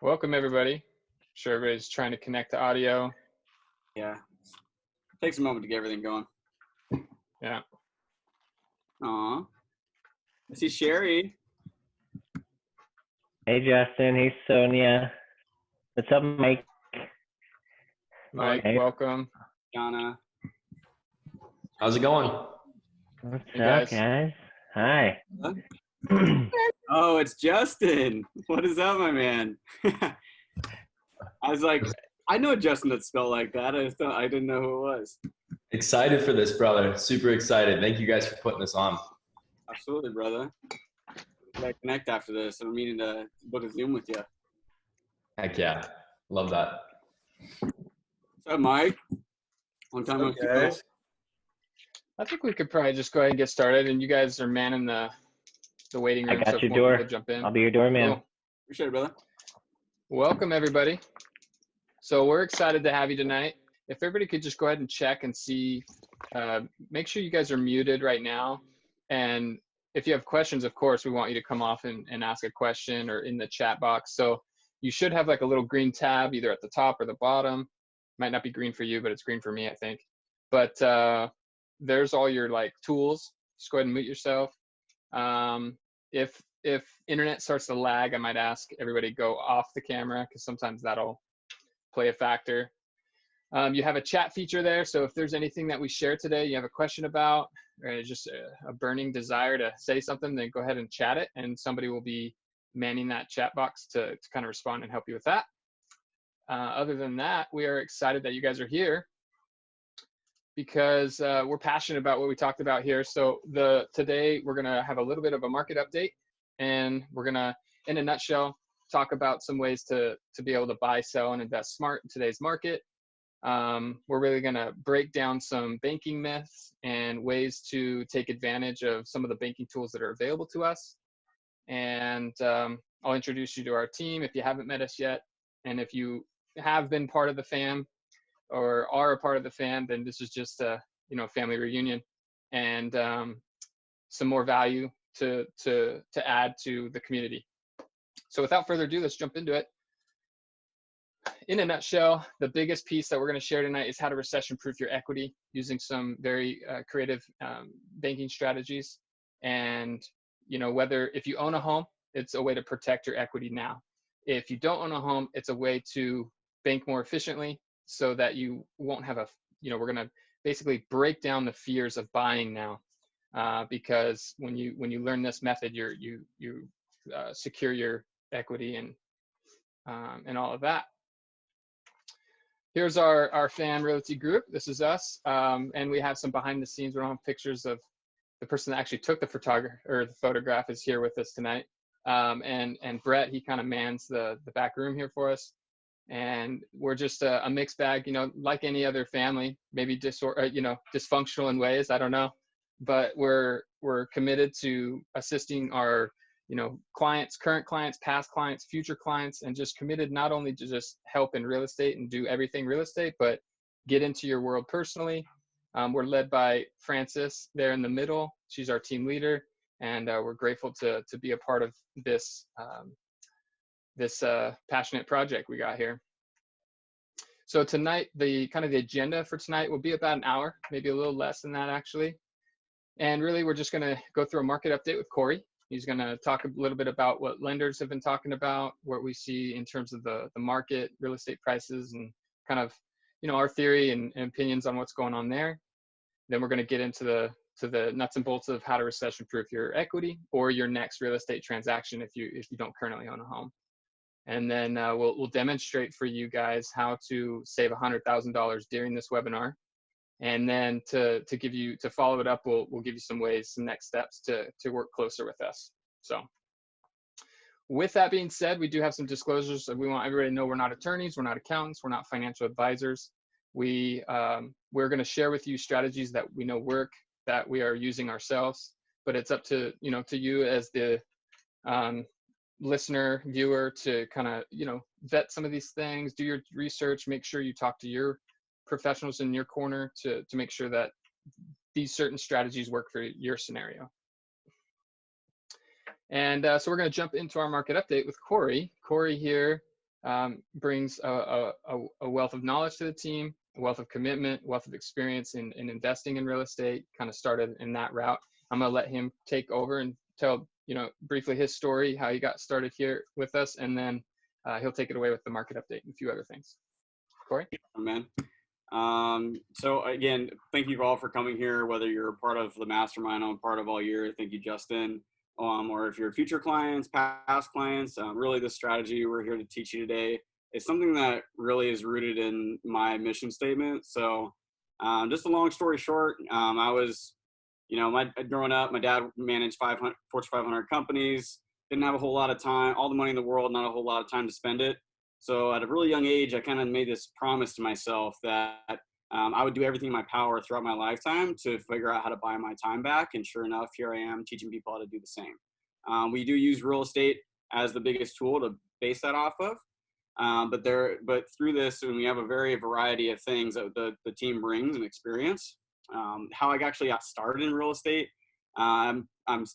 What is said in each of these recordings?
Welcome, everybody. Sure, everybody's trying to connect to audio. Yeah. Takes a moment to get everything going. Yeah. Aw. I see Sherry. Hey, Justin. Hey, Sonia. What's up, Mike? Mike, Hey. welcome. Jana. How's it going? What's Hey, up, guys. guys? Hi. Oh, it's Justin. What is up, my man? I was like, I know Justin that's spelled like that. I didn't know who it was. Excited for this, brother. Super excited. Thank you guys for putting this on. Absolutely, brother. We gotta connect after this. I'm meaning to book a Zoom with you. Heck yeah. Love that. What's up, Mike? Long time no see, bro. I think we could probably just go ahead and get started, and you guys are manning the waiting I room. got so if your more door. people jump in. I'll be your doorman. Cool. Appreciate it, brother. Welcome, everybody. So we're excited to have you tonight. If everybody could just go ahead and check and see, make sure you guys are muted right now. And if you have questions, of course, we want you to come off and ask a question or in the chat box. So you should have like a little green tab either at the top or the bottom. Might not be green for you, but it's green for me, I think. But there's all your like tools. Just go ahead and mute yourself. If internet starts to lag, I might ask everybody go off the camera because sometimes that'll play a factor. You have a chat feature there, so if there's anything that we share today you have a question about or just a burning desire to say something, then go ahead and chat it, and somebody will be manning that chat box to kind of respond and help you with that. Other than that, we are excited that you guys are here because we're passionate about what we talked about here. So today we're going to have a little bit of a market update, and we're going to, in a nutshell, talk about some ways to be able to buy, sell, and invest smart in today's market. We're really going to break down some banking myths and ways to take advantage of some of the banking tools that are available to us. And I'll introduce you to our team if you haven't met us yet. And if you have been part of the fam or are a part of the fam, then this is just a family reunion and some more value to add to the community. So without further ado, let's jump into it. In a nutshell, the biggest piece that we're going to share tonight is how to recession-proof your equity using some very creative banking strategies. And if you own a home, it's a way to protect your equity now. If you don't own a home, it's a way to bank more efficiently so that you won't have we're going to basically break down the fears of buying now, because when you learn this method, you secure your equity and all of that. Here's our fan realty group. This is us, and we have some behind the scenes. We don't have pictures of the person that actually took the photograph is here with us tonight. And Brett, he kind of mans the back room here for us. And we're just a mixed bag, like any other family, maybe dysfunctional in ways, I don't know. But we're committed to assisting our clients, current clients, past clients, future clients, and just committed not only to just help in real estate and do everything real estate, but get into your world personally. We're led by Frances there in the middle. She's our team leader, and we're grateful to be a part of this passionate project we got here. So tonight, the agenda for tonight will be about an hour, maybe a little less than that actually. And really, we're just going to go through a market update with Corey. He's going to talk a little bit about what lenders have been talking about, what we see in terms of the market, real estate prices, and kind of, our theory and opinions on what's going on there. Then we're going to get into the nuts and bolts of how to recession-proof your equity or your next real estate transaction if you don't currently own a home. And then we'll demonstrate for you guys how to save $100,000 during this webinar. And then to follow it up, we'll give you some next steps to work closer with us. So with that being said, we do have some disclosures. We want everybody to know we're not attorneys, we're not accountants, we're not financial advisors. We're going to share with you strategies that we know work, that we are using ourselves, but it's up to you as the listener, viewer to kind of vet some of these things, do your research, make sure you talk to your professionals in your corner to make sure that these certain strategies work for your scenario. And so we're going to jump into our market update with Corey. Corey here brings a wealth of knowledge to the team, a wealth of commitment, wealth of experience in investing in real estate, kind of started in that route. I'm going to let him take over and tell, briefly his story, how he got started here with us, and then he'll take it away with the market update and a few other things. Corey? Man. So again, thank you all for coming here, whether you're a part of the mastermind, I'm part of all year. Thank you, Justin. Or if you're future clients, past clients, really the strategy we're here to teach you today is something that really is rooted in my mission statement. So just a long story short, I was, growing up, my dad managed Fortune 500 companies, didn't have a whole lot of time, all the money in the world, not a whole lot of time to spend it. So at a really young age, I kind of made this promise to myself that I would do everything in my power throughout my lifetime to figure out how to buy my time back. And sure enough, here I am teaching people how to do the same. We do use real estate as the biggest tool to base that off of. But through this, we have a variety of things that the team brings and experience. How I actually got started in real estate. I'm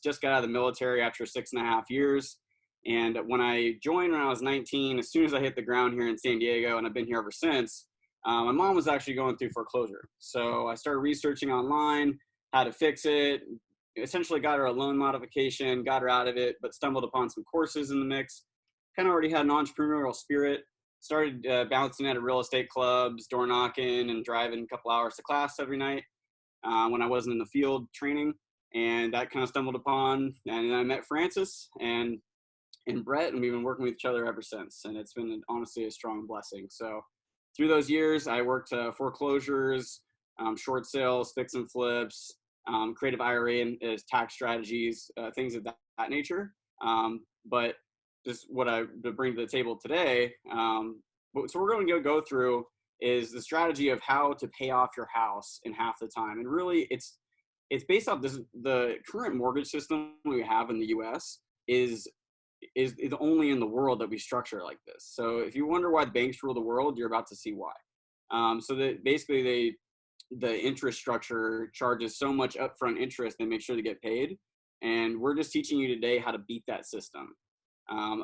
just got out of the military after 6.5 years. And when I joined when I was 19, as soon as I hit the ground here in San Diego, and I've been here ever since, my mom was actually going through foreclosure. So I started researching online how to fix it, essentially got her a loan modification, got her out of it, but stumbled upon some courses in the mix. Kind of already had an entrepreneurial spirit, started bouncing at real estate clubs, door knocking, and driving a couple hours to class every night when I wasn't in the field training. And that kind of stumbled upon, and then I met Francis and Brett, and we've been working with each other ever since. And it's been honestly a strong blessing. So through those years, I worked foreclosures, short sales, fix and flips, creative IRA and tax strategies, things of that nature. But just what I bring to the table today, so we're going to go through is the strategy of how to pay off your house in half the time. And really, it's based off the current mortgage system we have in the U.S. is only in the world that we structure like this. So if you wonder why banks rule the world, you're about to see why. So that basically the interest structure charges so much upfront interest, they make sure to get paid. And we're just teaching you today how to beat that system.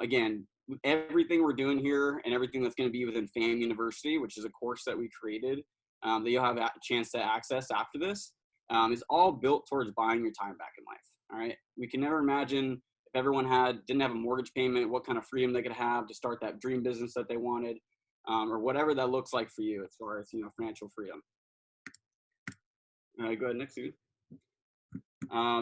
Again, everything we're doing here and everything that's going to be within FAM University, which is a course that we created that you'll have a chance to access after this, is all built towards buying your time back in life. All right. We can never imagine if everyone didn't have a mortgage payment, what kind of freedom they could have to start that dream business that they wanted, or whatever that looks like for you as far as, financial freedom. Go ahead, next, Susan.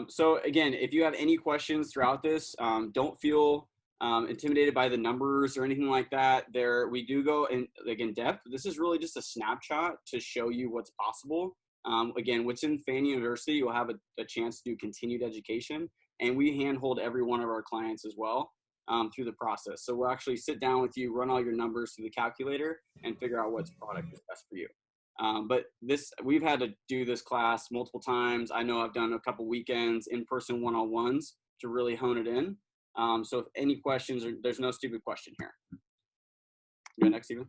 So again, if you have any questions throughout this, don't feel intimidated by the numbers or anything like that. We do go in depth. This is really just a snapshot to show you what's possible. Again, within FAM University, you'll have a chance to do continued education, and we handhold every one of our clients as well through the process. So we'll actually sit down with you, run all your numbers through the calculator, and figure out what's product is best for you. But we've had to do this class multiple times. I know I've done a couple weekends, in-person one-on-ones to really hone it in. So if any questions, there's no stupid question here. Go next, Stephen.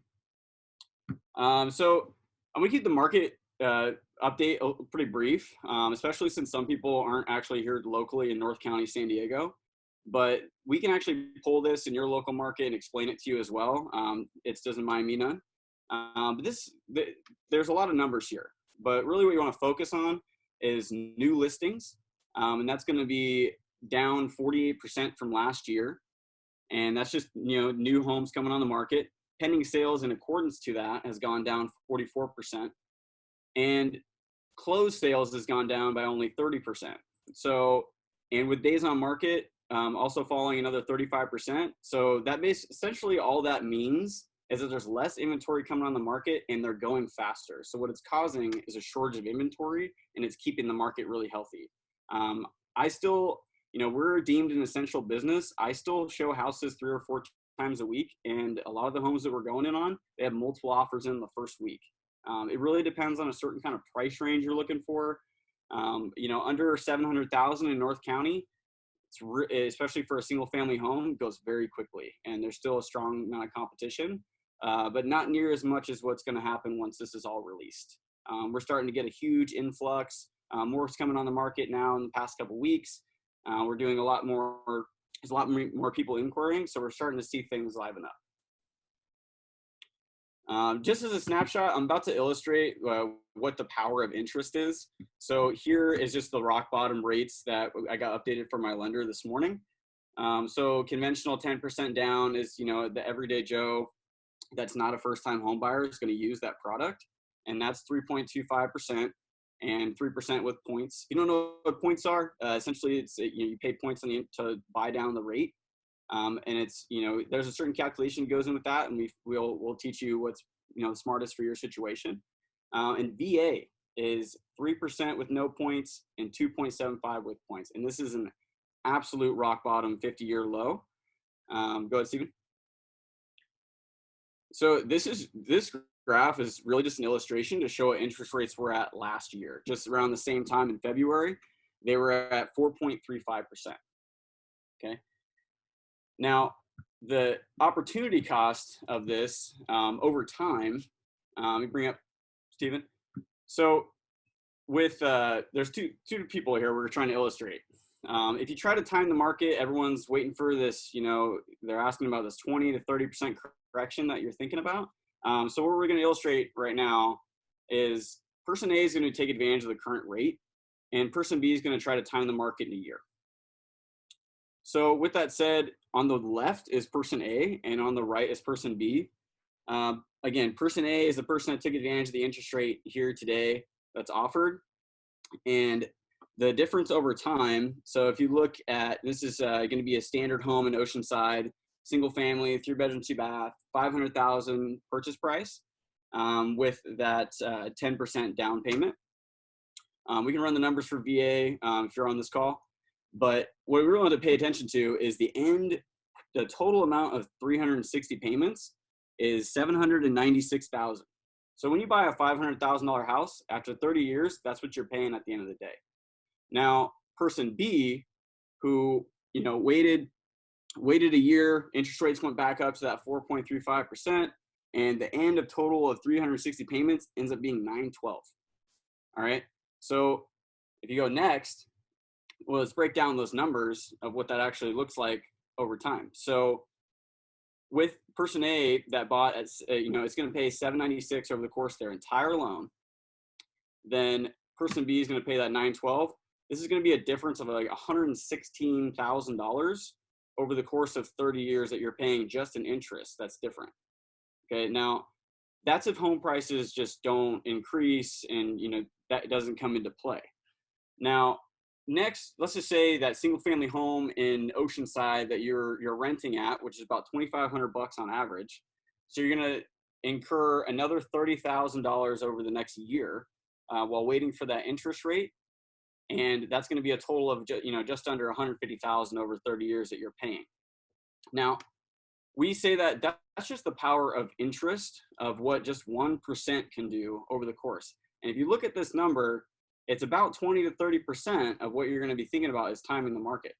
So I'm gonna keep the market update pretty brief, especially since some people aren't actually here locally in North County, San Diego. But we can actually pull this in your local market and explain it to you as well. It doesn't mind me none. But there's a lot of numbers here, but really what you want to focus on is new listings. And that's going to be down 48% from last year. And that's just, new homes coming on the market. Pending sales in accordance to that has gone down 44%. And closed sales has gone down by only 30%. So, and with days on market also falling another 35%. So that essentially all that means is that there's less inventory coming on the market and they're going faster. So what it's causing is a shortage of inventory, and it's keeping the market really healthy. I still, we're deemed an essential business. I still show houses 3 or 4 times a week, and a lot of the homes that we're going in on, they have multiple offers in the first week. It really depends on a certain kind of price range you're looking for. Under 700,000 in North County, especially for a single family home, goes very quickly, and there's still a strong amount of competition, but not near as much as what's going to happen once this is all released. We're starting to get a huge influx. More's coming on the market now in the past couple weeks. We're doing a lot more there's a lot more people inquiring, so we're starting to see things liven up. Just as a snapshot, I'm about to illustrate what the power of interest is. So here is just the rock bottom rates that I got updated from my lender this morning. So conventional 10% down is, the everyday Joe that's not a first-time home buyer is going to use that product, and that's 3.25% and 3% with points. If you don't know what points are, essentially it's you pay points to buy down the rate. And it's, there's a certain calculation goes in with that, and we'll teach you what's, the smartest for your situation. And VA is 3% with no points and 2.75 with points. And this is an absolute rock bottom 50-year low. Go ahead, Stephen. So this graph is really just an illustration to show what interest rates were at last year. Just around the same time in February, they were at 4.35%. Okay. Now, the opportunity cost of this over time, let me bring up Stephen. So with, there's two people here we're trying to illustrate. If you try to time the market, everyone's waiting for this, they're asking about this 20 to 30% correction that you're thinking about. So what we're going to illustrate right now is person A is going to take advantage of the current rate, and person B is going to try to time the market in a year. So with that said, on the left is person A, and on the right is person B. Again, person A is the person that took advantage of the interest rate here today that's offered. And the difference over time, so if you look at, this is going to be a standard home in Oceanside, single family, 3-bedroom, 2-bath, $500,000 purchase price with that 10% down payment. We can run the numbers for VA if you're on this call. But what we really want to pay attention to is the total amount of 360 payments is $796,000. So when you buy a $500,000 house, after 30 years, that's what you're paying at the end of the day. Now, person B, who, waited a year, interest rates went back up to that 4.35%, and the end of total of 360 payments ends up being $912. All right. So if you go next, well, let's break down those numbers of what that actually looks like over time. So with person A that bought at, it's going to pay $796 over the course of their entire loan. Then person B is going to pay that $912. This is going to be a difference of like $116,000 over the course of 30 years that you're paying just in interest. That's different. Okay. Now that's if home prices just don't increase and, that doesn't come into play. Now, next, let's just say that single family home in Oceanside that you're renting at, which is about $2,500 on average. So you're going to incur another $30,000 over the next year while waiting for that interest rate. And that's going to be a total of, just under $150,000 over 30 years that you're paying. Now, we say that that's just the power of interest of what just 1% can do over the course. And if you look at this number, it's about 20 to 30% of what you're going to be thinking about is timing the market.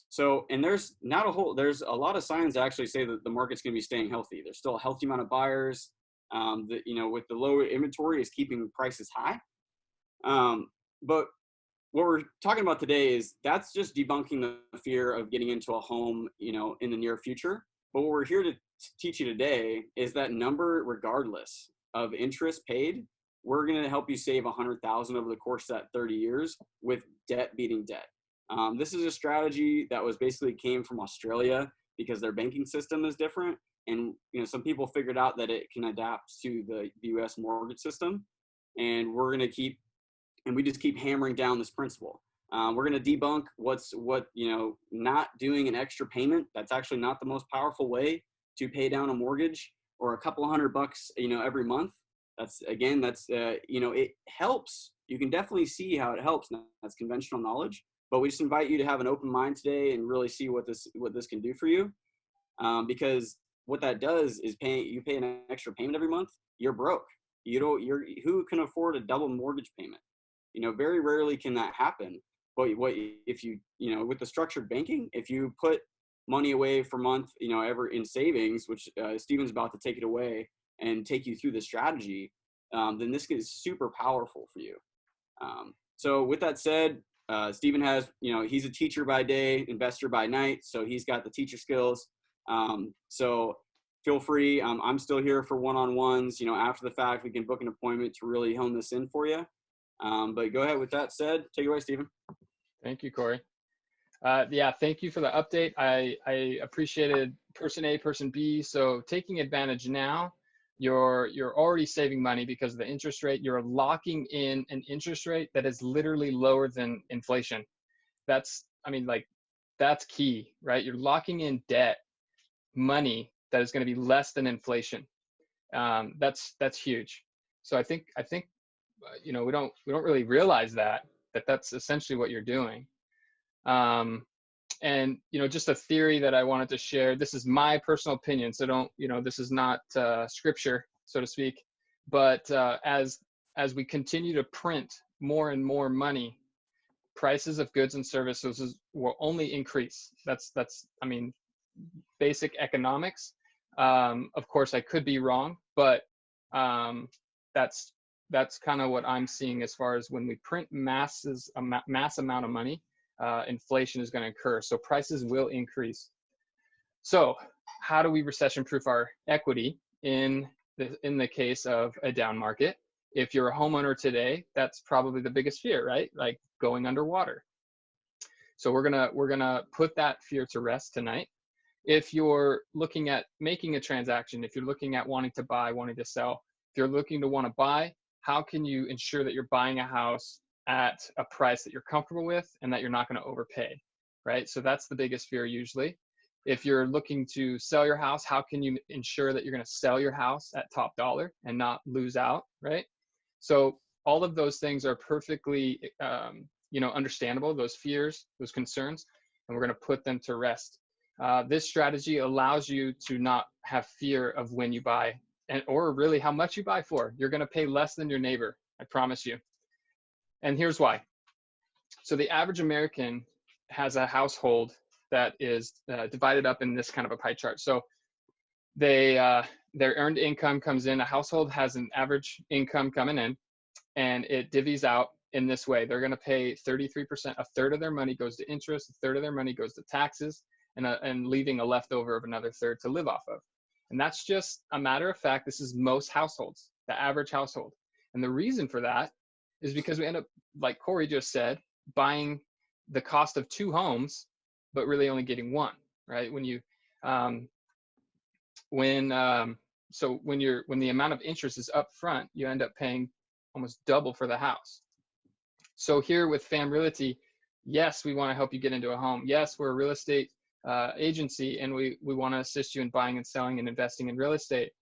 So, and there's a lot of signs that actually say that the market's going to be staying healthy. There's still a healthy amount of buyers that, with the low inventory is keeping prices high. But what we're talking about today is that's just debunking the fear of getting into a home, in the near future. But what we're here to teach you today is that number, regardless of interest paid, we're going to help you save $100,000 over the course of that 30 years with debt beating debt. This is a strategy that was basically came from Australia because their banking system is different. And, some people figured out that it can adapt to the US mortgage system. And we just keep hammering down this principle. We're going to debunk not doing an extra payment. That's actually not the most powerful way to pay down a mortgage, or a couple $100, every month. It helps. You can definitely see how it helps. That's conventional knowledge, but we just invite you to have an open mind today and really see what this can do for you. Because what that does is you pay an extra payment every month, you're broke. Who can afford a double mortgage payment? Very rarely can that happen. But if you with the structured banking, if you put money away for month, ever in savings, which Stephen's about to take it away and take you through the strategy, then this is super powerful for you. So with that said, Stephen has, he's a teacher by day, investor by night. So he's got the teacher skills. So feel free. I'm still here for one-on-ones. After the fact, we can book an appointment to really hone this in for you. But go ahead with that said. Take it away, Stephen. Thank you, Corey. Yeah, thank you for the update. I appreciated person A, person B. So taking advantage now, you're already saving money because of the interest rate. You're locking in an interest rate that is literally lower than inflation. That's key, right? You're locking in debt, money that is going to be less than inflation. That's huge. So I think we don't really realize that's essentially what you're doing. And just a theory that I wanted to share. This is my personal opinion, so this is not scripture, so to speak. But as we continue to print more and more money, prices of goods and services will only increase. That's basic economics. Of course, I could be wrong, but that's kind of what I'm seeing as far as when we print mass amount of money. Inflation is going to occur, so prices will increase. So how do we recession-proof our equity in the case of a down market? If you're a homeowner today, that's probably the biggest fear, right? Like going underwater. So we're gonna put that fear to rest tonight. If you're looking at making a transaction, if you're looking at wanting to buy, wanting to sell, if you're looking to want to buy, how can you ensure that you're buying a house at a price that you're comfortable with and that you're not going to overpay, right? So that's the biggest fear usually. If you're looking to sell your house, how can you ensure that you're going to sell your house at top dollar and not lose out, right? So all of those things are perfectly, understandable, those fears, those concerns, and we're going to put them to rest. This strategy allows you to not have fear of when you buy or really how much you buy for. You're going to pay less than your neighbor, I promise you. And here's why. So the average American has a household that is divided up in this kind of a pie chart. So their earned income comes in. A household has an average income coming in, and it divvies out in this way. They're going to pay 33%. A third of their money goes to interest. A third of their money goes to taxes, and leaving a leftover of another third to live off of. And that's just a matter of fact. This is most households, the average household. And the reason for that is because we end up, like Corey just said, buying the cost of 2 homes, but really only getting 1, right? When the amount of interest is up front, you end up paying almost double for the house. So here with Fam Realty, yes, we want to help you get into a home. Yes, we're a real estate agency, and we want to assist you in buying and selling and investing in real estate.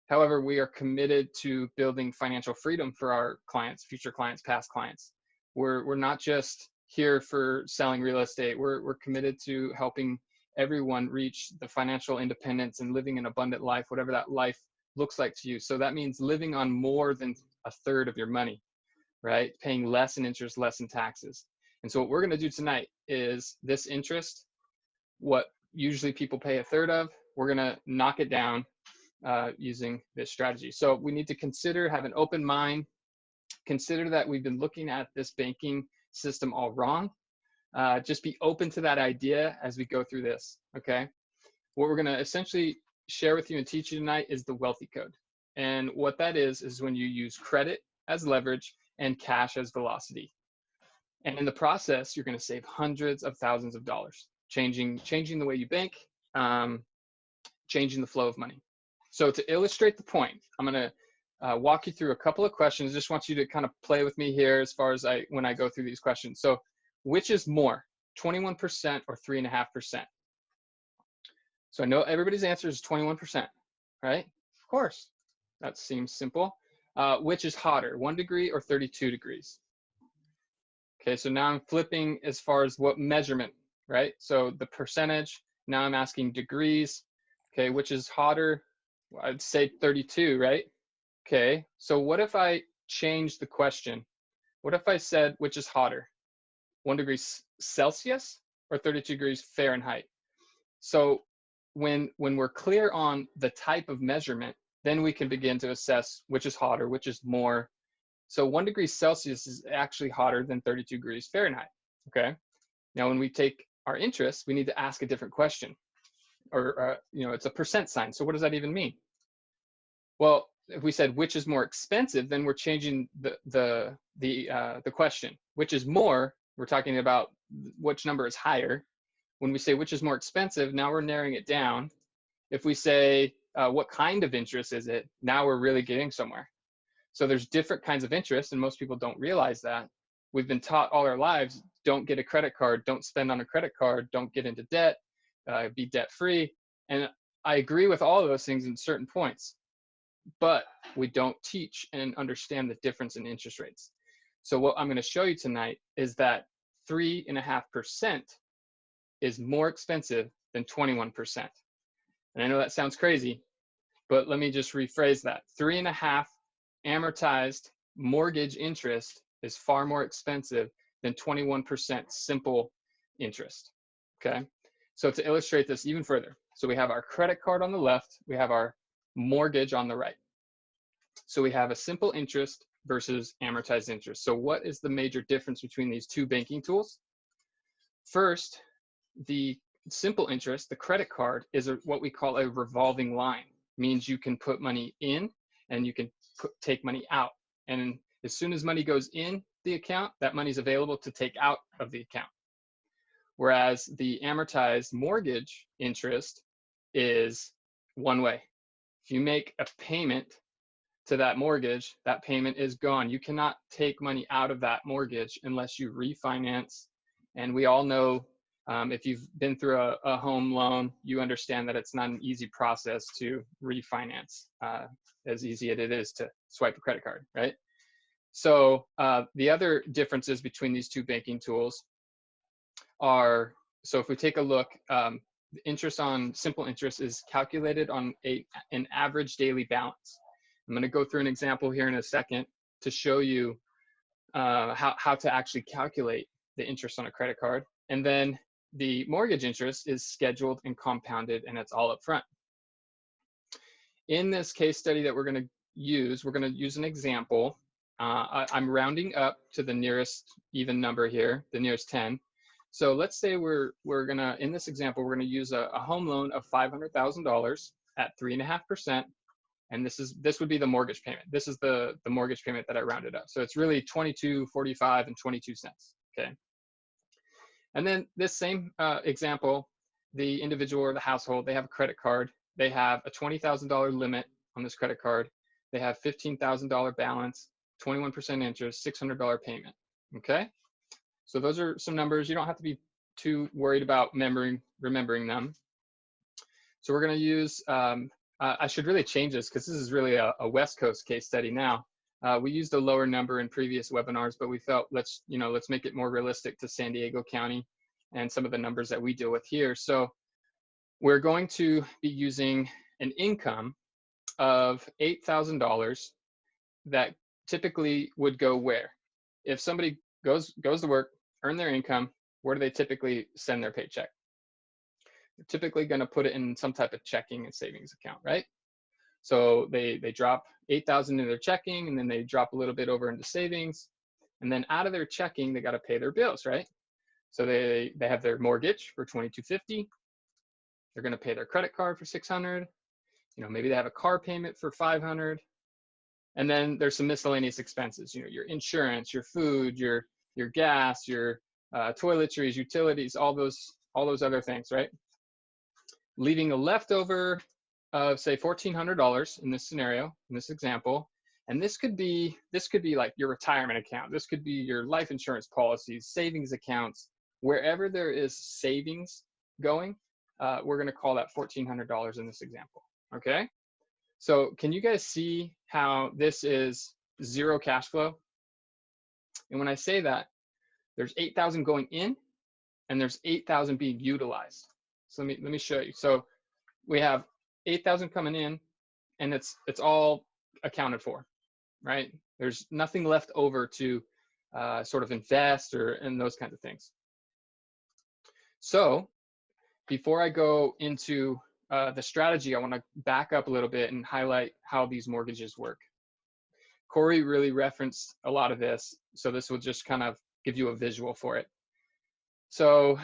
However, we are committed to building financial freedom for our clients, future clients, past clients. We're not just here for selling real estate. We're committed to helping everyone reach the financial independence and living an abundant life, whatever that life looks like to you. So that means living on more than a third of your money, right? Paying less in interest, less in taxes. And so what we're going to do tonight is this interest, what usually people pay a third of, we're going to knock it down using this strategy. So we need to have an open mind, consider that we've been looking at this banking system all wrong. Just be open to that idea as we go through this, okay? What we're gonna essentially share with you and teach you tonight is the wealthy code. And what that is when you use credit as leverage and cash as velocity. And in the process, you're gonna save hundreds of thousands of dollars, changing the way you bank, changing the flow of money. So to illustrate the point, I'm going to walk you through a couple of questions. Just want you to kind of play with me here as far as when I go through these questions. So which is more, 21% or 3.5%? So I know everybody's answer is 21%, right? Of course, that seems simple. Which is hotter, 1 degree or 32 degrees? Okay, so now I'm flipping as far as what measurement, right? So the percentage, now I'm asking degrees. Okay, which is hotter? I'd say 32, right? Okay, so what if I change the question? What if I said, which is hotter, 1 degree Celsius or 32 degrees Fahrenheit? So when we're clear on the type of measurement, then we can begin to assess which is hotter, which is more. So 1 degree Celsius is actually hotter than 32 degrees Fahrenheit. Okay. Now, when we take our interest, we need to ask a different question, or it's a percent sign. So what does that even mean? Well, if we said which is more expensive, then we're changing the question. Which is more, we're talking about which number is higher. When we say which is more expensive, now we're narrowing it down. If we say what kind of interest is it, now we're really getting somewhere. So there's different kinds of interest, and most people don't realize that. We've been taught all our lives, don't get a credit card, don't spend on a credit card, don't get into debt, be debt free. And I agree with all of those things in certain points, but we don't teach and understand the difference in interest rates. So what I'm going to show you tonight is that 3.5% is more expensive than 21%. And I know that sounds crazy, but let me just rephrase that. 3.5 amortized mortgage interest is far more expensive than 21% simple interest. Okay. So to illustrate this even further, so we have our credit card on the left, we have our mortgage on the right. So we have a simple interest versus amortized interest. So what is the major difference between these two banking tools? First, the simple interest, the credit card, is what we call a revolving line. It means you can put money in and you can take money out. And as soon as money goes in the account, that money is available to take out of the account. Whereas the amortized mortgage interest is one way. If you make a payment to that mortgage, that payment is gone. You cannot take money out of that mortgage unless you refinance. And we all know, if you've been through a home loan, you understand that it's not an easy process to refinance, as easy as it is to swipe a credit card, right? So the other differences between these two banking tools are, so if we take a look, the interest on simple interest is calculated on an average daily balance. I'm going to go through an example here in a second to show you how to actually calculate the interest on a credit card. And then the mortgage interest is scheduled and compounded, and it's all up front. In this case study that we're going to use an example. I'm rounding up to the nearest even number here, the nearest 10. So let's say we're gonna, in this example, we're gonna use a home loan of $500,000 at 3.5%, and this would be the mortgage payment. This is the mortgage payment that I rounded up. So it's really $22.45 and 22 cents. Okay. And then this same example, the individual or the household, they have a credit card. They have a $20,000 limit on this credit card. They have $15,000 balance, 21% interest, $600 payment. Okay. So those are some numbers. You don't have to be too worried about remembering them. So we're going to use, I should really change this because this is really a West Coast case study now. We used a lower number in previous webinars, but we felt let's make it more realistic to San Diego County and some of the numbers that we deal with here. So we're going to be using an income of $8,000 that typically would go where? If somebody goes to work, earn their income, where do they typically send their paycheck? They're typically going to put it in some type of checking and savings account, right? So they drop $8,000 into their checking, and then they drop a little bit over into savings, and then out of their checking they got to pay their bills, right? So they have their mortgage for $2,250. They're going to pay their credit card for $600. Maybe they have a car payment for $500, and then there's some miscellaneous expenses. Your insurance, your food, your gas, your toiletries, utilities, all those other things, right? Leaving a leftover of say $1,400 in this scenario, in this example, and this could be like your retirement account. This could be your life insurance policies, savings accounts, wherever there is savings going. We're going to call that $1,400 in this example. Okay. So can you guys see how this is zero cash flow? And when I say that, there's 8,000 going in and there's 8,000 being utilized. So let me show you. So we have 8,000 coming in and it's all accounted for, right? There's nothing left over to sort of invest and those kinds of things. So before I go into the strategy, I want to back up a little bit and highlight how these mortgages work. Corey really referenced a lot of this, so this will just kind of give you a visual for it. So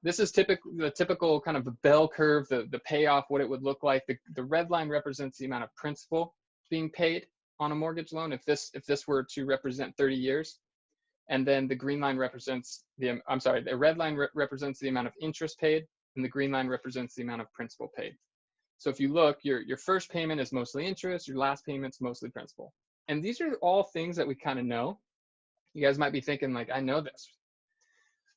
this is the typical kind of the bell curve, the payoff, what it would look like. The red line represents the amount of principal being paid on a mortgage loan if this were to represent 30 years. And then the green line represents the red line represents the amount of interest paid, and the green line represents the amount of principal paid. So if you look, your first payment is mostly interest, your last payment's mostly principal. And these are all things that we kind of know. You guys might be thinking like, I know this.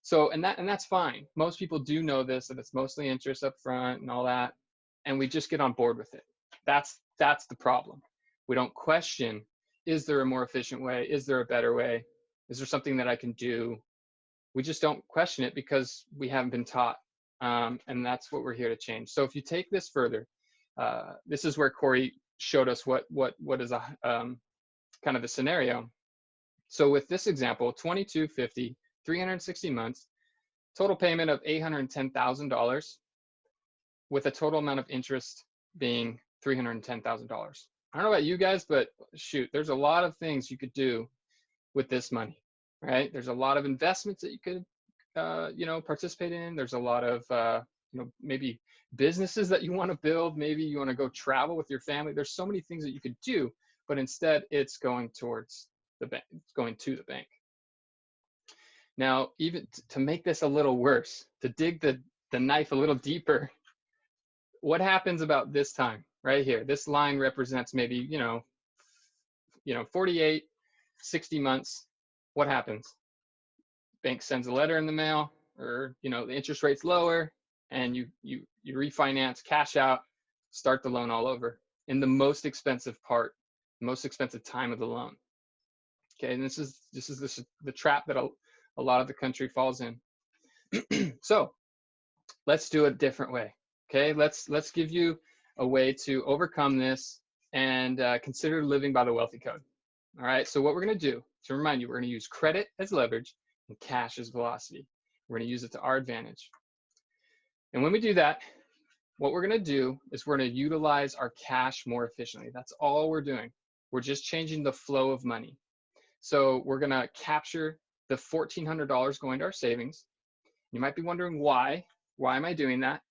So, and that's fine. Most people do know this, that it's mostly interest up front and all that, and we just get on board with it. That's the problem. We don't question, is there a more efficient way? Is there a better way? Is there something that I can do? We just don't question it because we haven't been taught. And that's what we're here to change. So if you take this further, this is where Corey showed us what is a kind of the scenario. So with this example, 2250, 360 months, total payment of $810,000 with a total amount of interest being $310,000. I don't know about you guys, but shoot, there's a lot of things you could do with this money, right? There's a lot of investments that you could, participate in. There's a lot of, maybe businesses that you want to build. Maybe you want to go travel with your family. There's so many things that you could do, but instead it's going towards the bank, it's going to the bank. Now, even to make this a little worse, to dig the knife a little deeper, what happens about this time right here? This line represents maybe, 48, 60 months. What happens? Bank sends a letter in the mail, or, the interest rate's lower, and you refinance, cash out, start the loan all over in the most expensive part, most expensive time of the loan. Okay, and this is the trap that a lot of the country falls in. So let's do it a different way. Okay, let's give you a way to overcome this and consider living by the wealthy code. All right, so what we're going to do, to remind you, we're going to use credit as leverage and cash as velocity. We're going to use it to our advantage. And when we do that, what we're going to do is we're going to utilize our cash more efficiently. That's all we're doing. We're just changing the flow of money. So we're going to capture the $1,400 going to our savings. You might be wondering why. Why am I doing that?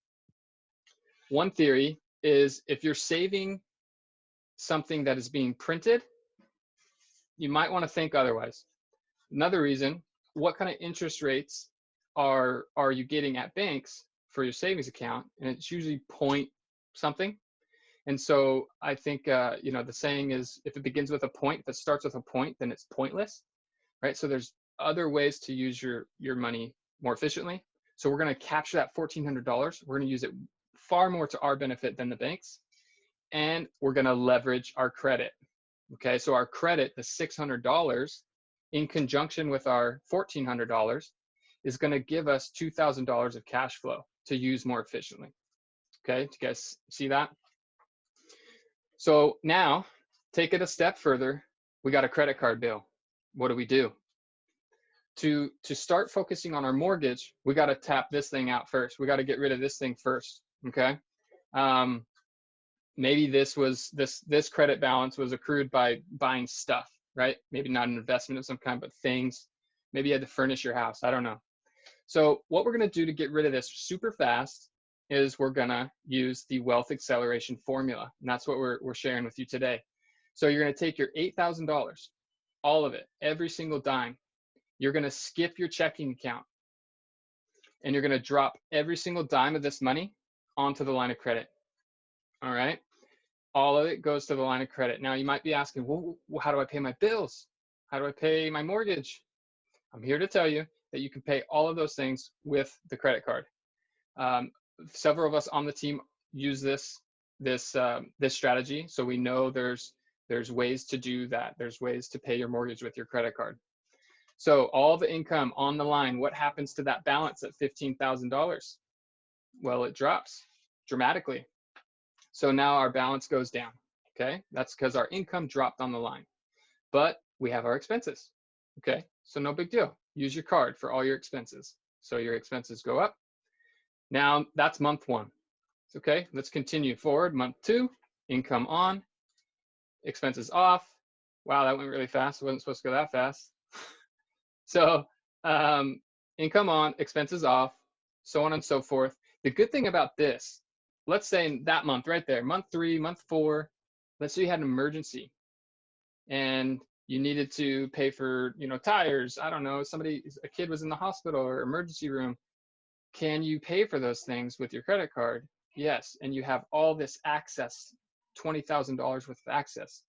One theory is if you're saving something that is being printed, you might want to think otherwise. Another reason, what kind of interest rates are you getting at banks for your savings account? And it's usually point something. And so I think, the saying is, if it begins with a point, if it starts with a point, then it's pointless, right? So there's other ways to use your money more efficiently. So we're going to capture that $1,400. We're going to use it far more to our benefit than the banks. And we're going to leverage our credit. Okay, so our credit, the $600, in conjunction with our $1,400, is going to give us $2,000 of cash flow to use more efficiently. Okay, do you guys see that? So now, take it a step further. We got a credit card bill. What do? To start focusing on our mortgage, we got to tap this thing out first. We got to get rid of this thing first. Okay. Maybe this credit balance was accrued by buying stuff, right? Maybe not an investment of some kind, but things. Maybe you had to furnish your house. I don't know. So what we're going to do to get rid of this super fast is we're going to use the wealth acceleration formula. And that's what we're sharing with you today. So you're going to take your $8,000, all of it, every single dime. You're going to skip your checking account, and you're going to drop every single dime of this money onto the line of credit. All right. All of it goes to the line of credit. Now you might be asking, well, how do I pay my bills? How do I pay my mortgage? I'm here to tell you that you can pay all of those things with the credit card. Several of us on the team use this strategy. So we know there's ways to do that. There's ways to pay your mortgage with your credit card. So all the income on the line, what happens to that balance at $15,000? Well, it drops dramatically. So now our balance goes down, okay? That's because our income dropped on the line. But we have our expenses, okay? So no big deal. Use your card for all your expenses. So your expenses go up. Now that's month one. Okay, let's continue forward. Month two, income on, expenses off. Wow, that went really fast. It wasn't supposed to go that fast. So income on, expenses off, so on and so forth. The good thing about this, let's say in that month right there, month 3, month 4, let's say you had an emergency and you needed to pay for, tires. I don't know, a kid was in the hospital or emergency room. Can you pay for those things with your credit card? Yes, and you have all this access, $20,000 worth of access.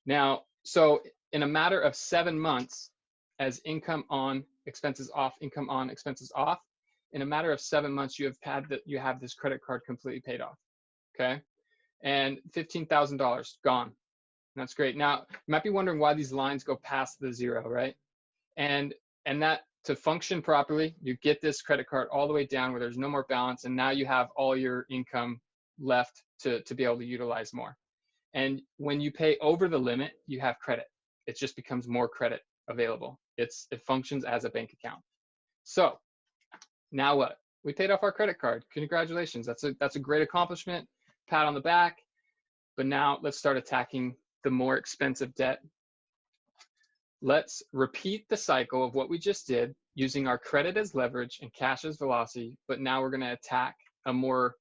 Now, so in a matter of 7 months, as income on, expenses off, income on, expenses off, in a matter of 7 months, you have this credit card completely paid off, okay? And $15,000 gone. That's great. Now, you might be wondering why these lines go past the zero, right? And that, to function properly, you get this credit card all the way down where there's no more balance, and now you have all your income left to be able to utilize more. And when you pay over the limit, you have credit. It just becomes more credit available. It functions as a bank account. So now what? We paid off our credit card. Congratulations. That's a great accomplishment. Pat on the back. But now let's start attacking the more expensive debt. Let's repeat the cycle of what we just did using our credit as leverage and cash as velocity, but now we're going to attack a more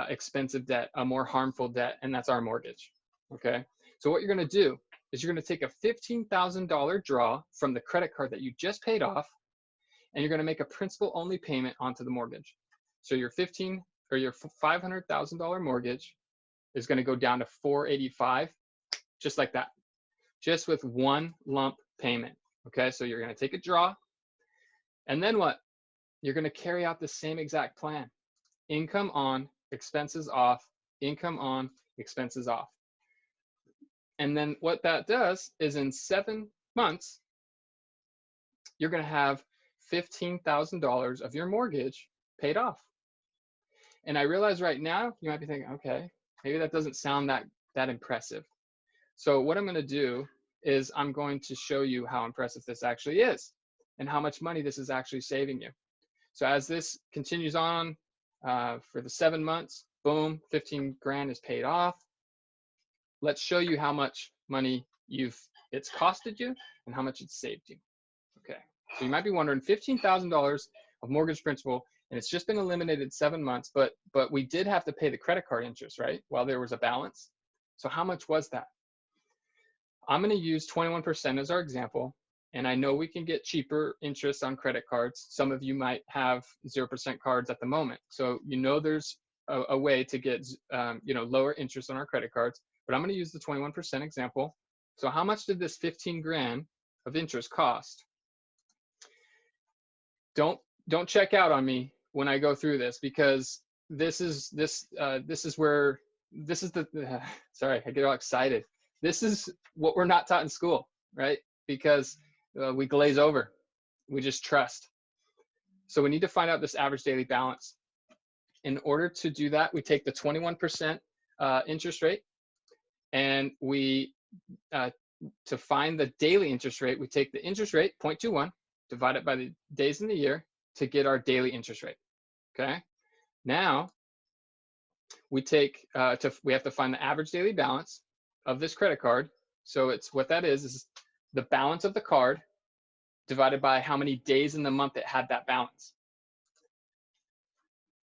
expensive debt, a more harmful debt, and that's our mortgage, okay? So what you're going to do is you're going to take a $15,000 draw from the credit card that you just paid off, and you're going to make a principal-only payment onto the mortgage. So your $500,000 mortgage is going to go down to $485,000, just like that, just with one lump payment. Okay, so you're going to take a draw, and then what? You're going to carry out the same exact plan. Income on, expenses off, income on, expenses off. And then what that does is in 7 months, you're going to have $15,000 of your mortgage paid off. And I realize right now, you might be thinking, okay, maybe that doesn't sound that impressive. So what I'm going to do is I'm going to show you how impressive this actually is and how much money this is actually saving you. So as this continues on for the 7 months, boom, 15 grand is paid off. Let's show you how much money it's costed you and how much it's saved you. Okay, so you might be wondering, $15,000 of mortgage principal, and it's just been eliminated 7 months, but we did have to pay the credit card interest, right? While there was a balance. So how much was that? I'm going to use 21% as our example, and I know we can get cheaper interest on credit cards. Some of you might have 0% cards at the moment, so there's a way to get lower interest on our credit cards. But I'm going to use the 21% example. So how much did this 15 grand of interest cost? Don't check out on me when I go through this, because sorry, I get all excited. This is what we're not taught in school, right? Because we glaze over, we just trust. So we need to find out this average daily balance. In order to do that, we take the 21% interest rate, and to find the daily interest rate, we take the interest rate, 0.21, divide it by the days in the year to get our daily interest rate, okay? Now, we have to find the average daily balance of this credit card. So what that is the balance of the card divided by how many days in the month it had that balance.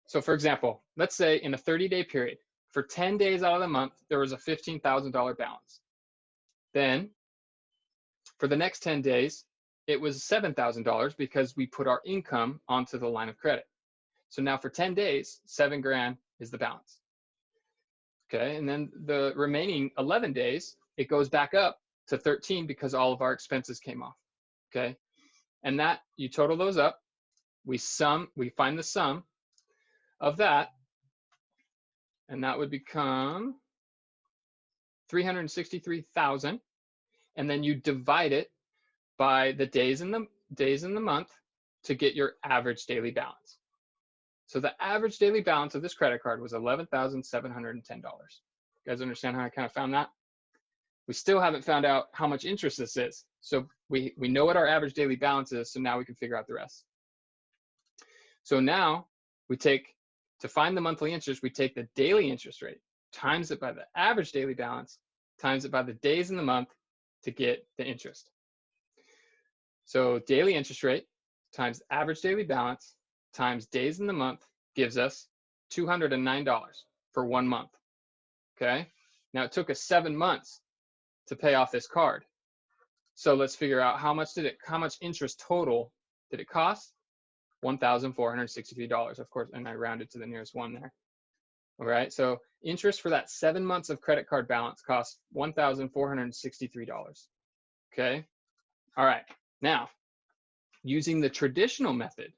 So for example, let's say in a 30-day period, for 10 days out of the month, there was a $15,000 balance. Then for the next 10 days, it was $7,000 because we put our income onto the line of credit. So now for 10 days, 7 grand is the balance. Okay, and then the remaining 11 days, it goes back up to 13 because all of our expenses came off. Okay, and that, you total those up, we find the sum of that, and that would become 363,000, and then you divide it by the days in the month to get your average daily balance. So the average daily balance of this credit card was $11,710. You guys understand how I kind of found that? We still haven't found out how much interest this is. So we know what our average daily balance is, so now we can figure out the rest. So now to find the monthly interest, we take the daily interest rate, times it by the average daily balance, times it by the days in the month to get the interest. So daily interest rate times average daily balance times days in the month gives us $209 for 1 month. Okay. Now it took us 7 months to pay off this card. So let's figure out how much interest total did it cost? $1,463, of course, and I rounded to the nearest one there. All right, so interest for that 7 months of credit card balance cost $1,463. Okay. All right. Now, using the traditional method,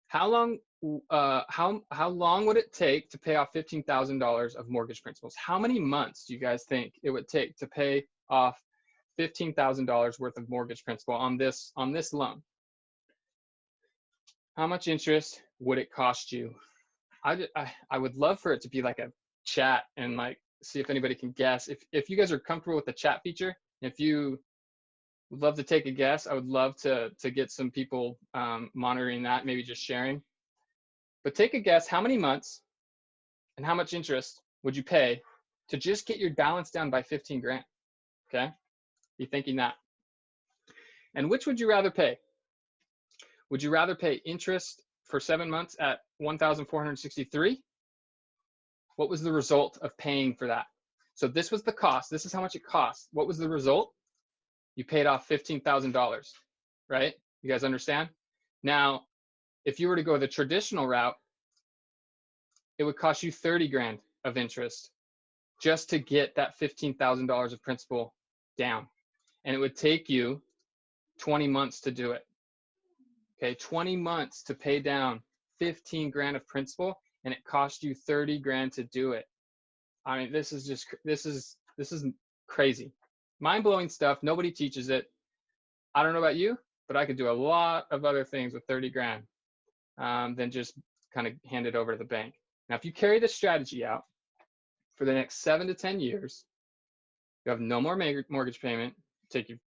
how long would it take to pay off $15,000 of mortgage principals? How many months do you guys think it would take to pay off $15,000 worth of mortgage principal on this loan? How much interest would it cost you? I would love for it to be like a chat and like see if anybody can guess. If you guys are comfortable with the chat feature, if you would love to take a guess, I would love to get some people monitoring that, maybe just sharing. But take a guess, how many months and how much interest would you pay to just get your balance down by 15 grand? Okay, be thinking that. And which would you rather pay? Would you rather pay interest for 7 months at $1,463? What was the result of paying for that? So this was the cost. This is how much it cost. What was the result? You paid off $15,000, right? You guys understand? Now, if you were to go the traditional route, it would cost you 30 grand of interest just to get that $15,000 of principal down. And it would take you 20 months to do it. Okay, 20 months to pay down 15 grand of principal, and it cost you 30 grand to do it. I mean, this is crazy. Mind-blowing stuff. Nobody teaches it. I don't know about you, but I could do a lot of other things with 30 grand than just kind of hand it over to the bank. Now, if you carry this strategy out for the next 7 to 10 years, you have no more mortgage payment. Take you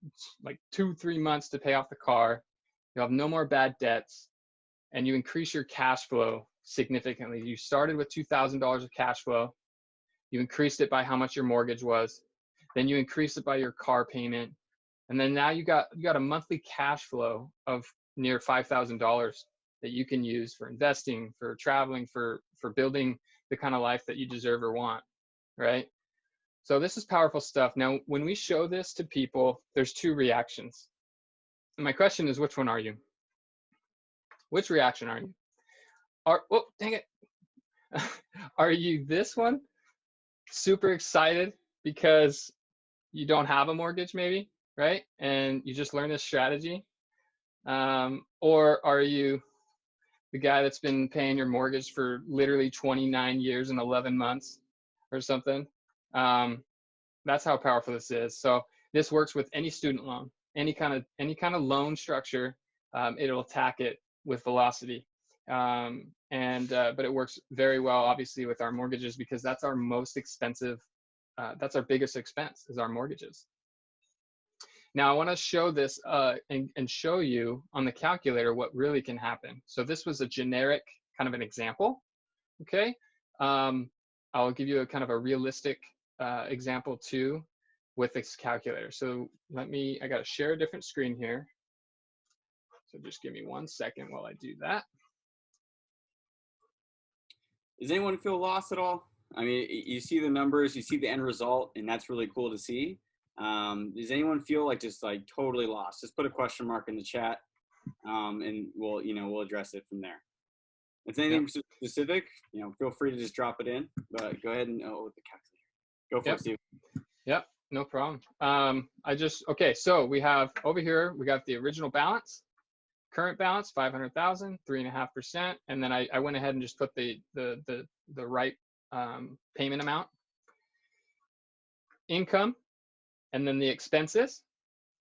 like 2-3 months to pay off the car. You'll have no more bad debts, and you increase your cash flow significantly. You started with $2,000 of cash flow. You increased it by how much your mortgage was. Then you increased it by your car payment. And then now you got a monthly cash flow of near $5,000 that you can use for investing, for traveling, for building the kind of life that you deserve or want, right? So this is powerful stuff. Now, when we show this to people, there's 2 reactions. And my question is, which one are you? Which reaction are you? Oh, dang it. Are you this one? Super excited because you don't have a mortgage maybe, right? And you just learned this strategy? Or are you the guy that's been paying your mortgage for literally 29 years and 11 months or something? That's how powerful this is. So this works with any student loan. Any kind of loan structure, it'll attack it with velocity, but it works very well, obviously, with our mortgages because that's our most expensive. That's our biggest expense is our mortgages. Now I want to show this and show you on the calculator what really can happen. So this was a generic kind of an example. Okay, I'll give you a kind of a realistic example too with this calculator. So I got to share a different screen here. So just give me 1 second while I do that. Does anyone feel lost at all? I mean, you see the numbers, you see the end result, and that's really cool to see. Does anyone feel like just like totally lost? Just put a question mark in the chat, and we'll address it from there. If anything specific, feel free to just drop it in. But go ahead and with the calculator. Go for it, Steve. Yep. No problem. Okay, so we have over here, we got the original balance, current balance, 500,000, 3.5%. And then I went ahead and just put the right payment amount, income, and then the expenses.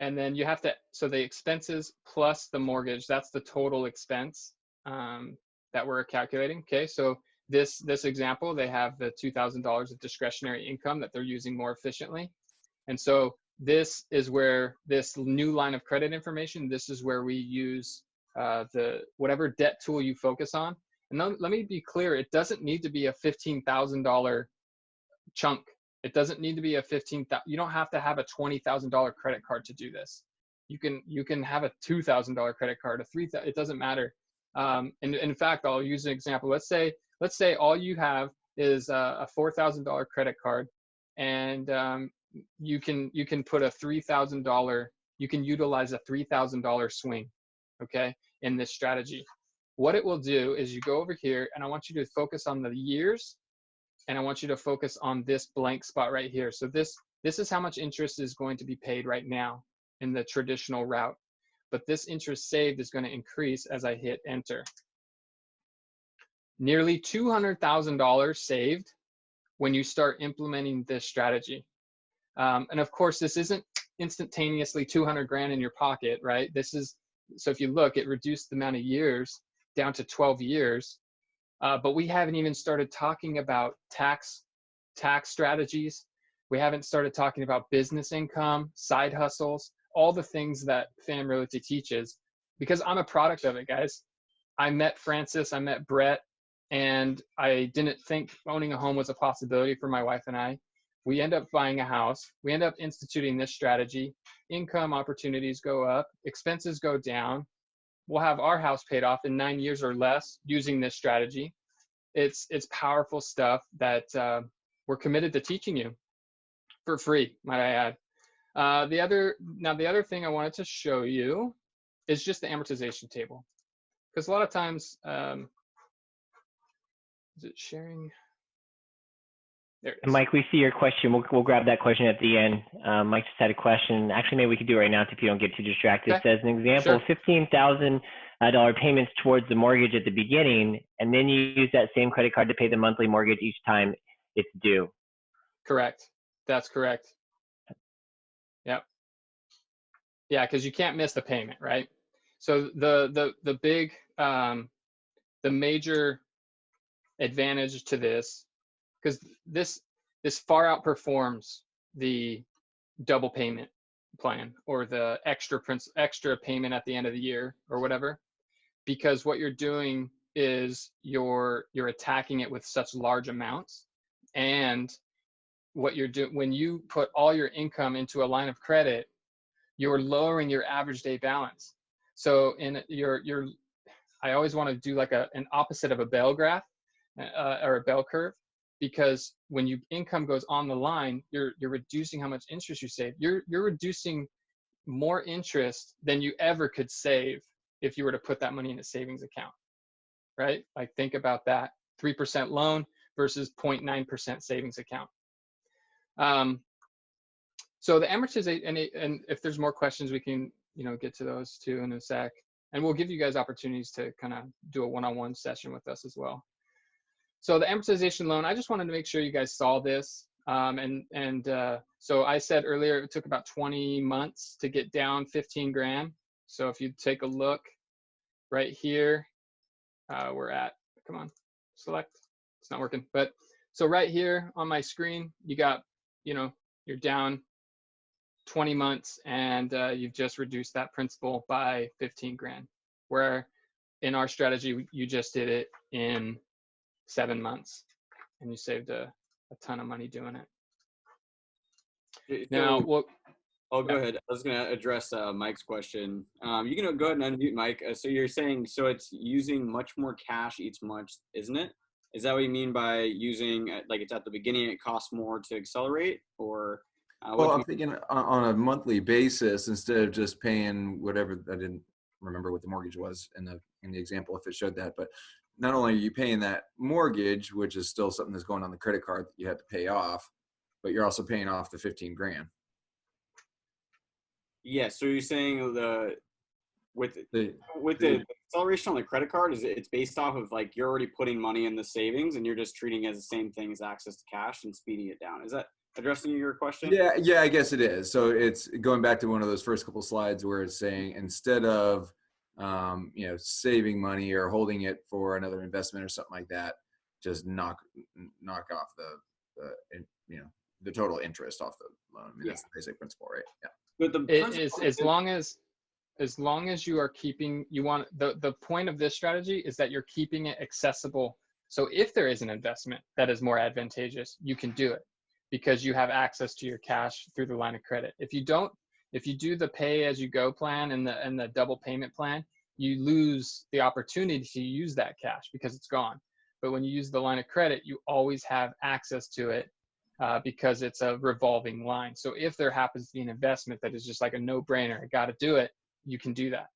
And then you have to, so the expenses plus the mortgage, that's the total expense that we're calculating. Okay, so this example, they have the $2,000 of discretionary income that they're using more efficiently. And so this is where this new line of credit information, this is where we use whatever debt tool you focus on. And let me be clear, it doesn't need to be a $15,000 chunk. It doesn't need to be a you don't have to have a $20,000 credit card to do this. You can have a $2,000 credit card, a $3,000, it doesn't matter. And in fact, I'll use an example. Let's say all you have is a $4,000 credit card, and you can put a $3,000. You can utilize a $3,000 swing, okay, in this strategy. What it will do is you go over here, and I want you to focus on the years, and I want you to focus on this blank spot right here. So this is how much interest is going to be paid right now in the traditional route. But this interest saved is going to increase as I hit enter. Nearly $200,000 saved when you start implementing this strategy. And of course, this isn't instantaneously 200 grand in your pocket, right? So if you look, it reduced the amount of years down to 12 years. But we haven't even started talking about tax strategies. We haven't started talking about business income, side hustles, all the things that Fam Realty teaches, because I'm a product of it, guys. I met Francis, I met Brett, and I didn't think owning a home was a possibility for my wife and I. We end up buying a house. We end up instituting this strategy. Income opportunities go up, expenses go down. We'll have our house paid off in 9 years or less using this strategy. It's powerful stuff that we're committed to teaching you for free, might I add. The other thing I wanted to show you is just the amortization table, because a lot of times, is it sharing? There it is. Mike, we see your question. We'll grab that question at the end. Mike just had a question. Actually, maybe we could do it right now if you don't get too distracted. Okay. It says, an example, Sure. $15,000 payments towards the mortgage at the beginning, and then you use that same credit card to pay the monthly mortgage each time it's due. Correct. That's correct. Yep. Yeah, because you can't miss the payment, right? So the major advantage to this, because this far outperforms the double payment plan or the extra payment at the end of the year or whatever, because what you're doing is you're attacking it with such large amounts. And what you're doing when you put all your income into a line of credit, you're lowering your average day balance. So I always want to do like an opposite of a bell graph or a bell curve, because when income goes on the line, you're reducing how much interest you save. You're reducing more interest than you ever could save if you were to put that money in a savings account, right? Like, think about that. 3% loan versus 0.9% savings account. So the amortization, and if there's more questions, we can get to those too in a sec, and we'll give you guys opportunities to kind of do a one-on-one session with us as well. So the amortization loan, I just wanted to make sure you guys saw this. So I said earlier, it took about 20 months to get down 15 grand. So if you take a look right here, we're at, come on, select, it's not working. But so right here on my screen, you got, you're down 20 months and you've just reduced that principal by 15 grand. Where in our strategy, you just did it in 7 months and you saved a ton of money doing it. Now, go ahead. I was going to address Mike's question. You can go ahead and unmute Mike. So you're saying, so it's using much more cash each month, isn't it? Is that what you mean by using, like, it's at the beginning, it costs more to accelerate, or? Well, I'm thinking on a monthly basis, instead of just paying whatever. I didn't remember what the mortgage was in the example, if it showed that, but not only are you paying that mortgage, which is still something that's going on the credit card that you had to pay off, but you're also paying off the 15 grand. Yeah. So you're saying with the acceleration on the credit card, it's based off of, like, you're already putting money in the savings and you're just treating it as the same thing as access to cash and speeding it down. Is that addressing your question? Yeah, I guess it is. So it's going back to one of those first couple slides where it's saying, instead of saving money or holding it for another investment or something like that, just knock off the total interest off the loan. I mean, that's the basic principle, right? Yeah. But as long as you are keeping, the point of this strategy is that you're keeping it accessible. So if there is an investment that is more advantageous, you can do it because you have access to your cash through the line of credit. If you don't, If you do the pay as you go plan and the double payment plan, you lose the opportunity to use that cash because it's gone. But when you use the line of credit, you always have access to it because it's a revolving line. So if there happens to be an investment that is just like a no-brainer, I got to do it, you can do that.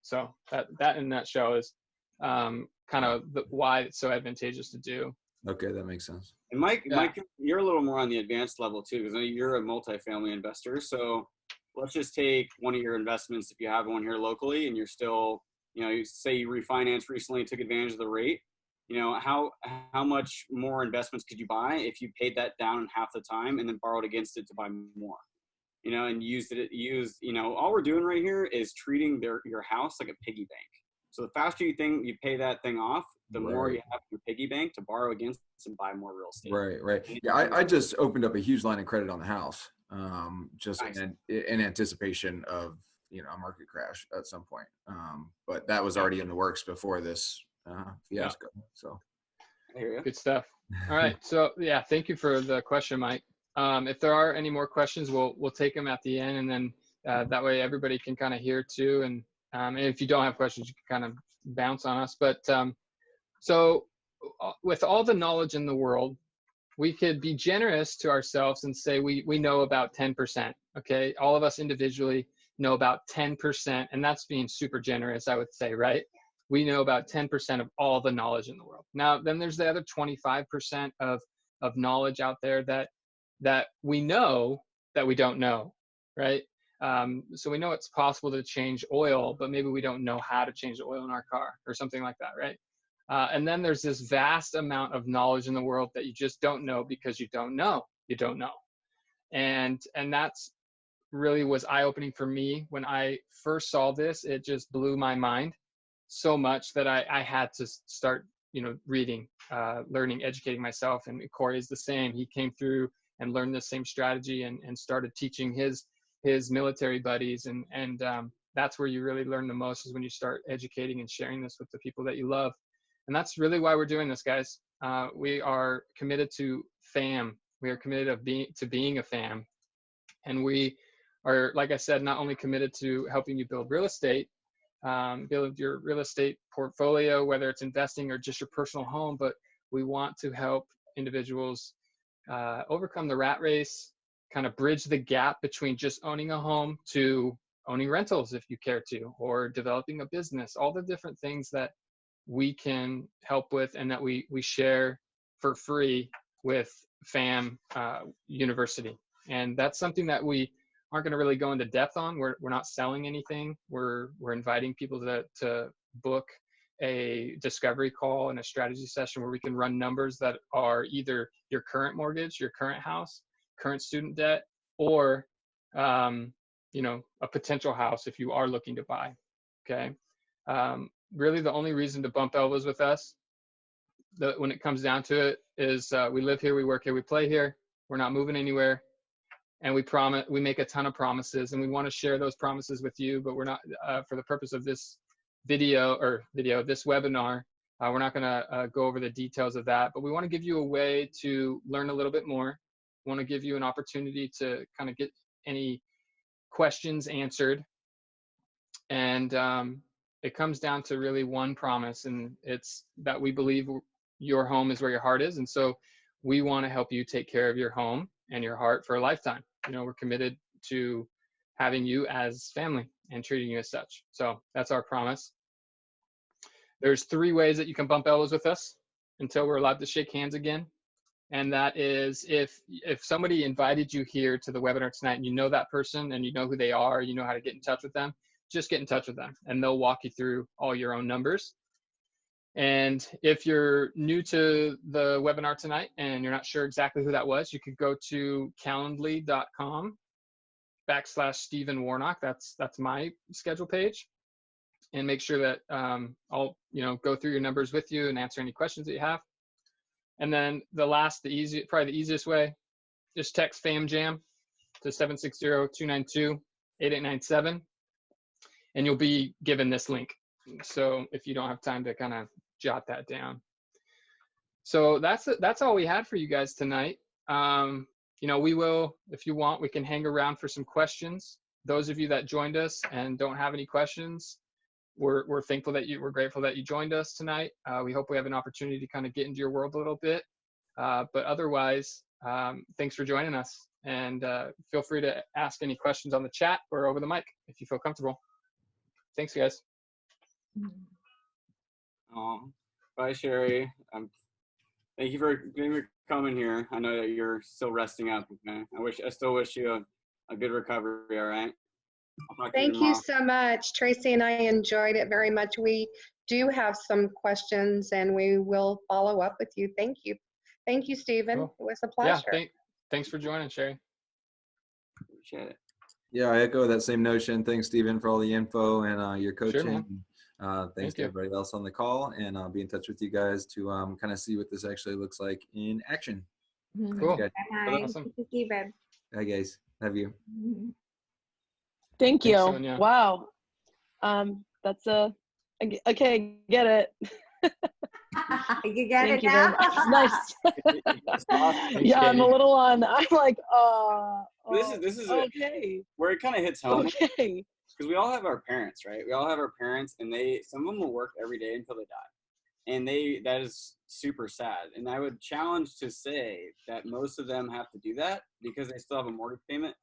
So that in a nutshell is kind of why it's so advantageous to do. Okay, that makes sense. And Mike, Yeah. Mike, you're a little more on the advanced level too, because you're a multifamily investor. So let's just take one of your investments if you have one here locally, and you're still, you say you refinanced recently, took advantage of the rate. How much more investments could you buy if you paid that down in half the time and then borrowed against it to buy more? And all we're doing right here is treating your house like a piggy bank. So the faster you pay that thing off, the more you have your piggy bank to borrow against and buy more real estate. Right. Yeah, I just opened up a huge line of credit on the house, just Nice. in anticipation of a market crash at some point. But that was already in the works before this fiasco. So I hear you. Good stuff. All right. So yeah, thank you for the question, Mike. If there are any more questions, we'll take them at the end, and then that way everybody can kind of hear too. And if you don't have questions, you can kind of bounce on us. But so with all the knowledge in the world, we could be generous to ourselves and say we know about 10%. Okay, all of us individually know about 10%, and that's being super generous, I would say, right? We know about 10% of all the knowledge in the world. Now, then there's the other 25% of knowledge out there that we know that we don't know, right? So we know it's possible to change oil, but maybe we don't know how to change the oil in our car or something like that, right? And then there's this vast amount of knowledge in the world that you just don't know because you don't know. You don't know. And that's really was eye-opening for me. When I first saw this, it just blew my mind so much that I had to start, reading, learning, educating myself. And Corey is the same. He came through and learned the same strategy and started teaching his military buddies. And that's where you really learn the most, is when you start educating and sharing this with the people that you love. And that's really why we're doing this, guys. We are committed to FAM. We are committed to being a FAM. And we are, like I said, not only committed to helping you build real estate, build your real estate portfolio, whether it's investing or just your personal home, but we want to help individuals overcome the rat race, kind of bridge the gap between just owning a home to owning rentals if you care to, or developing a business, all the different things that we can help with and that we share for free with FAM University. And that's something that we aren't going to really go into depth on. We're not selling anything. We're inviting people to book a discovery call and a strategy session where we can run numbers that are either your current mortgage, your current house, current student debt, or a potential house if you are looking to buy. Okay. Really the only reason to bump elbows with us, when it comes down to it, is we live here, we work here, we play here. We're not moving anywhere. And we make a ton of promises, and we want to share those promises with you, but we're not, for the purpose of this this webinar, we're not going to go over the details of that, but we want to give you a way to learn a little bit more. We want to give you an opportunity to kind of get any questions answered. And it comes down to really one promise, and it's that we believe your home is where your heart is. And so we want to help you take care of your home and your heart for a lifetime. We're committed to having you as family and treating you as such. So that's our promise. There's 3 ways that you can bump elbows with us until we're allowed to shake hands again. And that is if somebody invited you here to the webinar tonight and you know that person and you know who they are, you know how to get in touch with them, just get in touch with them and they'll walk you through all your own numbers. And if you're new to the webinar tonight and you're not sure exactly who that was, you could go to calendly.com/Stephen Warnock. That's my schedule page, and make sure that I'll go through your numbers with you and answer any questions that you have. And then probably the easiest way, just text FAMJAM to 760-292-8897, and you'll be given this link. So if you don't have time to kind of jot that down. So that's all we had for you guys tonight. We will, if you want, we can hang around for some questions. those of you that joined us and don't have any questions, we're thankful that we're grateful that you joined us tonight. We hope we have an opportunity to kind of get into your world a little bit. But otherwise, thanks for joining us, and feel free to ask any questions on the chat or over the mic if you feel comfortable. Thanks, guys. Bye, Sherry. Thank you for coming here. I know that you're still resting up. Okay? I still wish you a good recovery. All right. Thank you so much. Tracy and I enjoyed it very much. We do have some questions and we will follow up with you. Thank you. Thank you, Stephen. Cool. It was a pleasure. Yeah, thanks for joining, Sherry. Appreciate it. Yeah, I echo that same notion. Thanks, Stephen, for all the info and your coaching. Sure, thanks to everybody else on the call, and I'll be in touch with you guys to kind of see what this actually looks like in action. Cool. Bye. Awesome. Stephen. Hi, guys. Love you. Thank you. Thanks, Sonia. Wow. That's okay. Get it. You get Thank it you now? very much. Nice. Yeah, I'm a Katie. little on. I'm like, This is okay. where it kind of hits home. Okay. Because we all have our parents, right? We all have our parents, and some of them will work every day until they die, and that is super sad. And I would challenge to say that most of them have to do that because they still have a mortgage payment.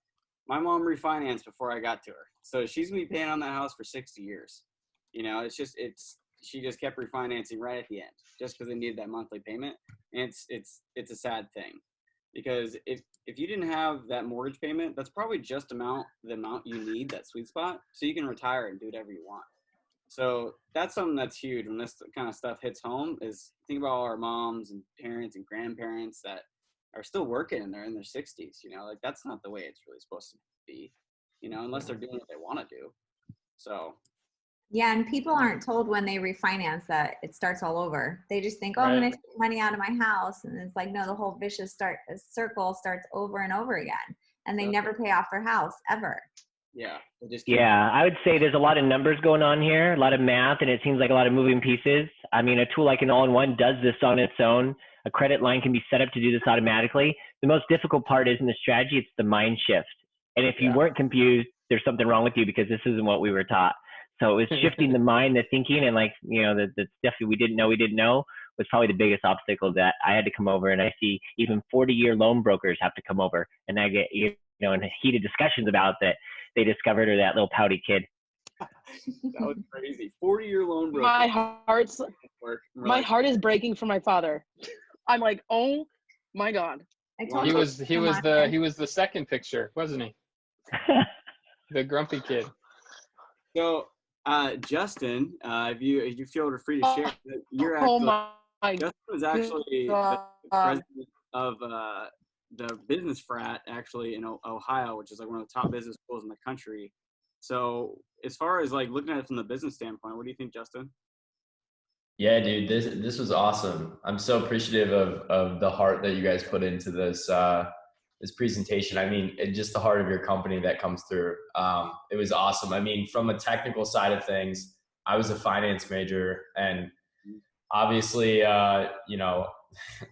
My mom refinanced before I got to her, so she's gonna be paying on that house for 60 years. You know, she just kept refinancing right at the end just because they needed that monthly payment, and it's a sad thing. Because if you didn't have that mortgage payment, that's probably just the amount you need, that sweet spot, so you can retire and do whatever you want. So that's something that's huge when this kind of stuff hits home, is think about all our moms and parents and grandparents that are still working and they're in their 60s, you know, like that's not the way it's really supposed to be, you know, unless they're doing what they want to do. So yeah, and people aren't told when they refinance that it starts all over. They just think, oh, I'm Right. going to take money out of my house. And it's like, no, the whole vicious circle starts over and over again. And they never pay off their house, ever. yeah, Yeah, I would say there's a lot of numbers going on here, a lot of math, and it seems like a lot of moving pieces. I mean, a tool like an all-in-one does this on its own. A credit line can be set up to do this automatically. The most difficult part isn't the strategy, it's the mind shift. And if you weren't confused, there's something wrong with you because this isn't what we were taught. So it was shifting the mind, the thinking, and like, you know, the stuff that we didn't know was probably the biggest obstacle that I had to come over. And I see even 40-year loan brokers have to come over, and I get, you know, in heated discussions about that they discovered, or that little pouty kid. That was crazy. 40-year loan broker. My heart is breaking for my father. I'm like, oh my God. I told He you was the second picture, wasn't he? The grumpy kid. So Justin, if you feel free to share, you're actually, Justin was actually the president of the business frat actually in Ohio, which is like one of the top business schools in the country. So as far as like looking at it from the business standpoint, what do you think, Justin? Yeah, dude, this was awesome. I'm so appreciative of the heart that you guys put into this this presentation. I mean, just the heart of your company that comes through. It was awesome. I mean, from a technical side of things, I was a finance major, and obviously, you know,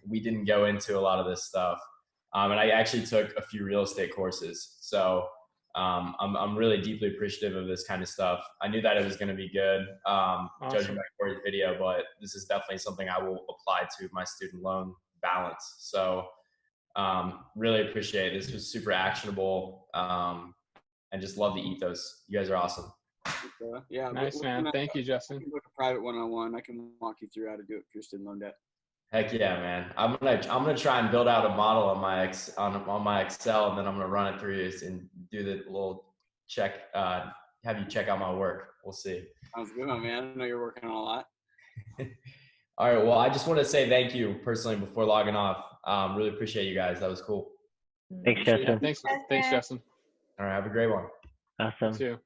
we didn't go into a lot of this stuff. And I actually took a few real estate courses. So I'm really deeply appreciative of this kind of stuff. I knew that it was going to be good, judging by Corey's video, but this is definitely something I will apply to my student loan balance. So really appreciate it. This was super actionable, and just love the ethos. You guys are awesome. Yeah, Nice, man. Thank you, Justin. Book a private one-on-one. I can walk you through how to do it for your student loan debt. Heck yeah, man. I'm gonna try and build out a model on my Excel, and then I'm gonna run it through you and do the little check. Have you check out my work. We'll see. Sounds good, my man. I know you're working on a lot. All right. Well, I just want to say thank you personally before logging off. Really appreciate you guys. That was cool. Thanks, Justin. Thanks, Justin. All right. Have a great one. Awesome. You too.